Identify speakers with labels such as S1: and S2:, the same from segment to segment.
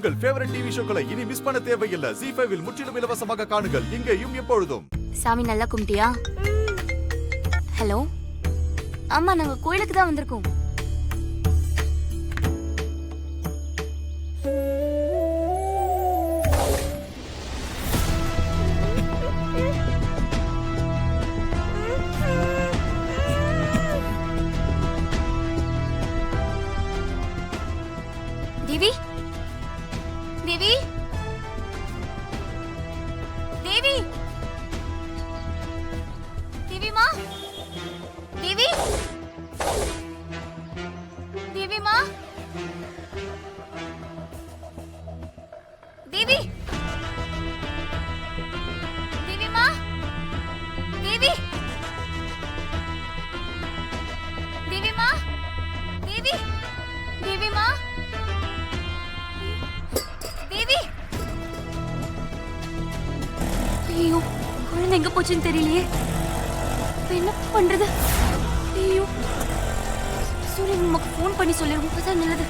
S1: உங்கள் favourite TV ஷோக்களை இனி miss பண்ண தேவையில்லை. ஜீ5 இல் முற்றிலும் இலவசமாக காணுங்கள், இங்கேயும் எப்பொழுதும்.
S2: சாமி நல்லா கும்பிட்டியா? ஹலோ, ஆமா நாங்க கோயிலுக்கு தான் வந்திருக்கோம். தேவி, தேவி, தேவி, தேவிமா, தேவி, தேவிமா, தேவி, தேவிமா, தேவி, தேவிமா, தேவி, தேவிமா, தேவி. ஐயோ, குழந்தை எங்க போச்சுன்னு தெரியலையே. இப்ப என்ன பண்றது? ஐயோ, சூரியன் நமக்கு ஃபோன் பண்ணி சொல்லிருவோம், அதான் நல்லது.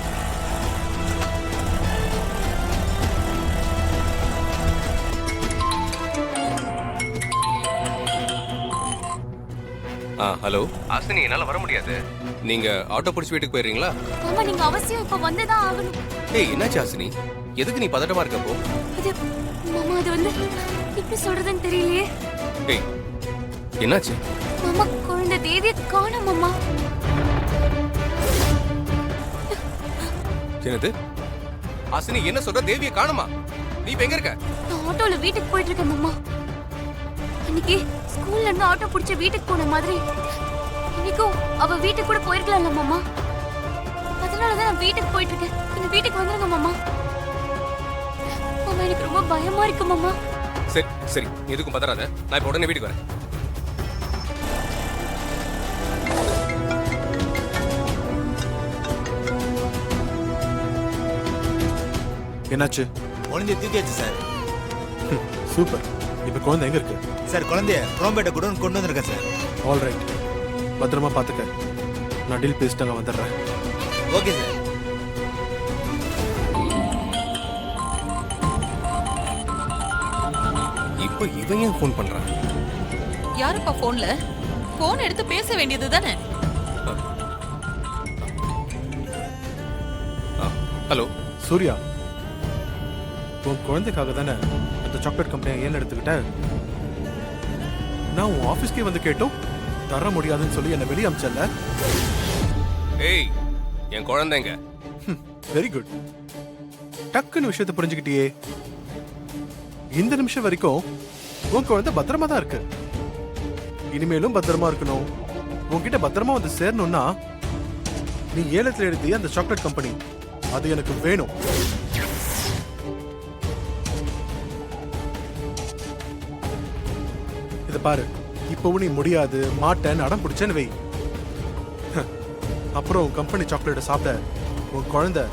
S3: ஹலோ ஹாசினி, என்னால வர முடியாது. நீங்க ஆட்டோ பிடிச்சி வீட்டுக்கு போயிடுறீங்களா?
S2: ஆமா, நீங்க அவசியம் இப்ப வந்துதான் ஆகணும்.
S3: ஏய், என்னாச்சு ஹாசினி? எதுக்கு நீ பதட்டமா இருக்கப்போ?
S2: அது மாமா, அது வந்து எப்படி சொல்றதுன்னு தெரியலையே.
S3: ஏய், என்னாச்சு?
S2: மாமா, குழந்தை தேவியை காணோம் மாமா.
S3: என்னது ஹாசினி, என்ன சொல்ற? தேவியை காணுமா? நீ இப்ப எங்க இருக்க?
S2: நான் ஆட்டோல வீட்டுக்கு போயிட்டு இருக்கேன் மாமா. இன்னைக்கு ஸ்கூல்ல இருந்து ஆட்டோ பிடிச்ச வீட்டுக்கு போன மாதிரி இன்னைக்கும் அவ வீட்டுக்கு கூட போயிருக்கலாம்ல மாமா. அதனாலதான் நான் வீட்டுக்கு போயிட்டு இருக்கேன். இந்த வீட்டுக்கு வந்துருங்க மாமா. மாமா, எனக்கு ரொம்ப பயமா இருக்கு மாமா.
S3: சரி சரி, நீ எதுக்கும் பதறாத. நான் இப்ப உடனே வீட்டுக்கு வரேன்.
S1: என்னாச்சு?
S4: குழந்தைய தூக்கியாச்சு சார்.
S1: சூப்பர். இப்ப குழந்தை எங்க இருக்கு?
S4: சார், குழந்தைய குரோம்பேட்டை கூட கொண்டு வந்திருக்கேன் சார்.
S1: ஆல் ரைட், பத்திரமா பாத்துக்க. நான் டீல் பேசிட்டு அங்க வந்துடுறேன்.
S4: Okay sir.
S3: இப்ப இவன் ஏன் ஃபோன் பண்றான்?
S5: யாருப்பா போன்ல? போன் எடுத்து பேச வேண்டியது தானே?
S3: ஹலோ
S1: சூர்யா, உன் குழந்தைக்காக தானே அந்த சாக்லேட் கம்பெனியை ஏன் எடுத்துக்கிட்ட? நான் உன் ஆபீஸ்க்கே வந்து கேட்டோம் தர முடியாதுன்னு சொல்லி என்ன வெளியே அமிச்சல.
S3: ஏய், என் குழந்தைங்க.
S1: Very good. டக்குன்னு விஷயத்தை புரிஞ்சுக்கிட்டியே. இந்த நிமிஷம் வரைக்கும் உன் குழந்தை பத்திரமா தான் இருக்கு. இனிமேலும் பத்திரமா இருக்கணும். உன்கிட்ட பத்திரமா வந்து சேரணும்னா நீ ஏலத்துல எழுதிய அந்த சாக்லேட் கம்பெனி அது எனக்கு வேணும். இத பாரு, இப்பவும் நீ முடியாது மாட்டேன்னு அடம் பிடிச்சேன்னு வை. அப்புறம் உன் கம்பெனி சாக்லேட்டை சாப்பிட உன் குழந்தை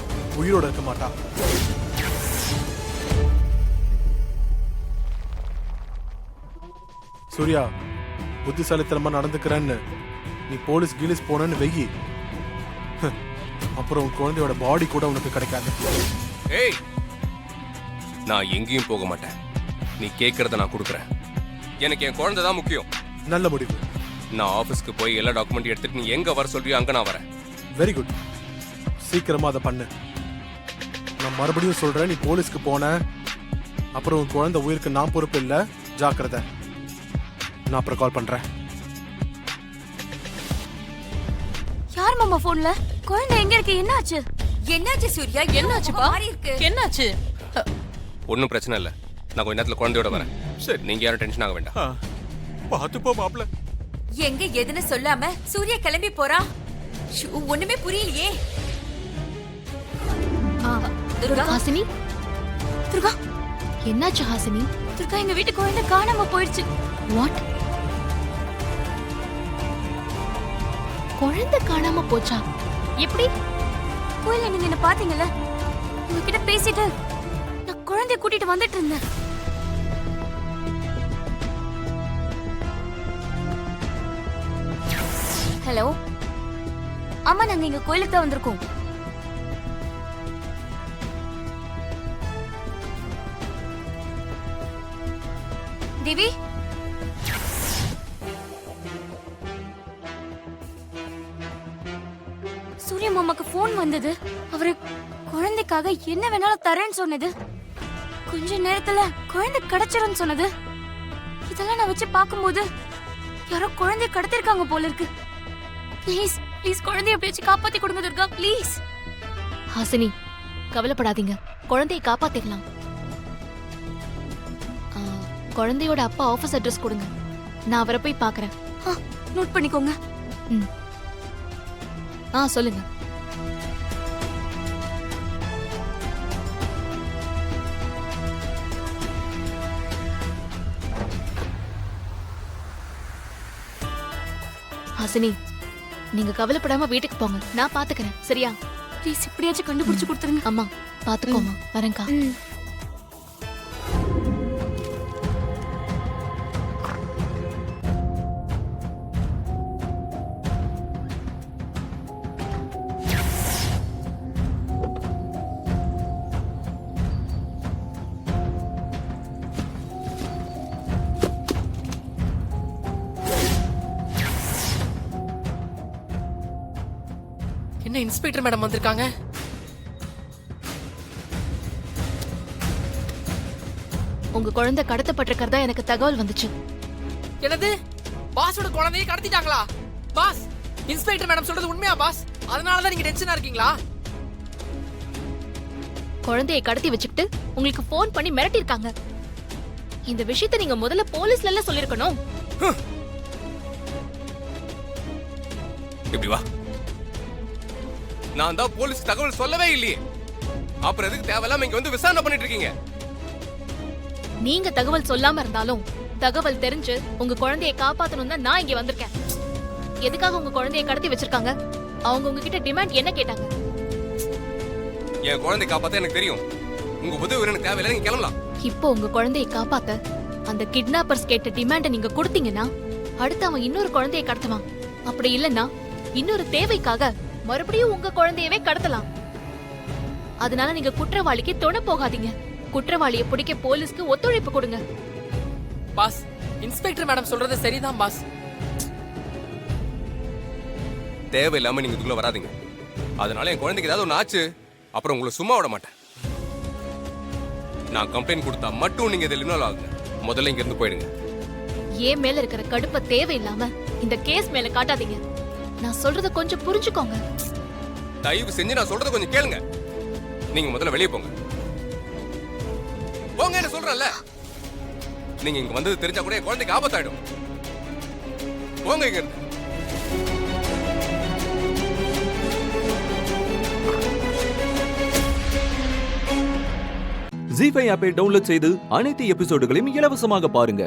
S1: உயிரோட இருக்க மாட்டா. சூர்யா, புத்திசாலித்தனமா நடந்துக்கிறேன்னு நீ போலீஸ் கீலீஸ் போனன்னு வெயி, அப்புறம் உன் குழந்தையோட பாடி கூட உனக்கு கிடைக்காது.
S3: ஏய், நான் எங்கேயும் போக மாட்டேன். நீ கேட்கறத நான் கொடுக்குறேன். எனக்கு என் குழந்தை தான் முக்கியம்.
S1: நல்ல முடிவு.
S3: நான் ஆபீஸ்க்கு போய் எல்லா டாக்குமெண்ட் எடுத்துட்டு நீ எங்க வர சொல்றியோ அங்க நான் வரேன்.
S1: Very good. சீக்கிரமா அதை பண்ணு. நான் மறுபடியும் சொல்றேன், நீ போலீஸ்க்கு போன அப்புறம் உன் குழந்தை உயிருக்கு நான் பொறுப்பு இல்ல. ஜாக்கிரதை. நான் அப்புறம் கால் பண்றேன்.
S2: யார் மாமா போன்ல? குழந்தை எங்க இருக்கு? என்னாச்சு?
S5: என்னாச்சு சூர்யா? என்னாச்சுப்பா? என்னாச்சு?
S3: ஒன்னும் பிரச்சனை இல்ல. நான் கொஞ்ச நேரத்துல குழந்தையோட வரேன். சரி, நீங்க யாரும் டென்ஷன் ஆக வேண்டாம்.
S1: பாத்துப்போ மாப்ள.
S5: எங்க எதுன்னு சொல்லாம சூர்யா கிளம்பி போறா. ஒண்ணுமே புரியலையே.
S2: துர்கா, ஹாசினி, துர்கா, என்னாச்சு ஹாசினி? துர்கா, எங்க வீட்டு குழந்தை காணாம போயிடுச்சு. வாட்? குழந்தை காணாம போச்சா? எப்படி? கோயில்ல நீங்க என்ன பாத்தீங்கல்ல? உங்ககிட்ட பேசிட்டு நான் குழந்தைய கூட்டிட்டு வந்துட்டு இருந்தேன். ஹலோ, ஆமா நாங்க இங்க கோயிலுக்கு தான் வந்திருக்கோம். தேவி சூரிய மாமாக்கு ஃபோன் வந்தது. அவரு குழந்தைக்காக என்ன வேணாலும் தரேன்னு சொன்னது. கொஞ்ச நேரத்துல குழந்தை கிடைச்சிரும்னு சொன்னது. இதெல்லாம் நான் வச்சு பார்க்கும்போது யாரோ குழந்தைய கடத்திருக்காங்க போல இருக்கு. ப்ளீஸ் ப்ளீஸ் குழந்தைய எப்படியாச்சும் காப்பாத்தி கொடுங்க துர்கா, ப்ளீஸ்.
S6: ஹாசினி, கவலைப்படாதீங்க, குழந்தையை காப்பாத்திக்கலாம். குழந்தையோட அப்பா ஆபீஸ் அட்ரஸ் கொடுங்க, நான் அவரை போய் பார்க்கறேன்.
S2: நோட் பண்ணிக்கோங்க.
S6: சொல்லுங்க. ஹாசினி, நீங்க கவலைப்படாம வீட்டுக்கு போங்க, நான் பாத்துக்கிறேன். சரியா?
S2: ப்ளீஸ் இப்படியாச்சும் கண்டுபிடிச்சு கொடுத்துருங்க.
S6: அம்மா பாத்துக்கோமா, வரேன்க்கா.
S7: என்ன இன்ஸ்பெக்டர் மேடம் வந்திருக்காங்க?
S6: உங்க குழந்தை கடத்தப்பட்டிருக்கிறதா எனக்கு தகவல் வந்துச்சு.
S7: என்னது? பாஸோட குழந்தையை கடத்திட்டாங்களா? பாஸ், இன்ஸ்பெக்டர் மேடம் சொல்றது உண்மையா பாஸ்? அதனால தான் நீங்க டென்ஷனா இருக்கீங்களா?
S6: குழந்தையை கடத்தி வச்சுக்கிட்டு உங்களுக்கு போன் பண்ணி மிரட்டி இருக்காங்க. இந்த விஷயத்தை நீங்க முதல்ல போலீஸ்ல எல்லாம் சொல்லிருக்கணும்.
S3: இப்படி வா. நான் தான் போலீஸ் தகவல் சொல்லவே இல்லையே, அப்புறம் எதுக்கு தேவையில்லாம இங்க வந்து விசாரணை பண்ணிட்டு இருக்கீங்க?
S6: நீங்க தகவல் சொல்லாம இருந்தாலும் தகவல் தெரிஞ்சு உங்க குழந்தையை காப்பாத்தணும் தான் நான் இங்க வந்திருக்கேன். எதுக்காக உங்க குழந்தையை கடத்தி வச்சிருக்காங்க? அவங்க உங்ககிட்ட டிமாண்ட் என்ன கேட்டாங்க?
S3: என் குழந்தை காப்பாத்த எனக்கு தெரியும். உங்க உதவி எனக்கு தேவையில்லை, நீங்க கிளம்பலாம்.
S6: இப்போ உங்க குழந்தையை காப்பாத்த அந்த கிட்னாப்பர்ஸ் கேட்ட டிமாண்ட நீங்க கொடுத்தீங்கன்னா அடுத்து அவன் இன்னொரு குழந்தையை கடத்துவான். அப்படி இல்லைன்னா இன்னொரு தேவைக்காக மறுபடியும் உங்க குழந்தையவே கடத்தலாம். அதனால நீங்க குற்றவாளிக்கு துணை போகாதீங்க. குற்றவாளியை பிடிக்க போலீஸ்க்கு ஒத்துழைப்பு கொடுங்க.
S7: பாஸ், இன்ஸ்பெக்டர் மேடம் சொல்றது சரிதான் பாஸ்.
S3: தேவையில்லாம நீங்க இதுக்குள்ள வராதீங்க. அதனால என் குழந்தைக்கு ஏதாவது ஒன்று ஆச்சு, அப்புறம் உங்களை சும்மா விட மாட்டேன். நான் கம்ப்ளைண்ட் கொடுத்தா மட்டும் நீங்க இதில் இன்வால்வ் ஆகுங்க. முதல்ல இங்க இருந்து போயிடுங்க.
S6: ஏன் மேல இருக்கிற கடுப்ப தேவையில்லாம இந்த கேஸ் மேல காட்டாதீங்க. நான் சொல்றத கொஞ்சம் புரிஞ்சுக்கோங்க.
S3: தயவு செஞ்சு நான் சொல்றத கொஞ்சம் கேளுங்க. நீங்க முதல்ல வெளியே போங்க. போங்க, என்ன சொல்றேன்ல. நீங்க இங்க வந்தது தெரிஞ்சா கூட என் குழந்தைக்கு ஆபத்தாயிடும். போங்க இங்க இருந்து.
S8: ஜீ5 ஆப்பை டவுன்லோட் செய்து அனைத்து எபிசோடுகளையும் இலவசமாக பாருங்க.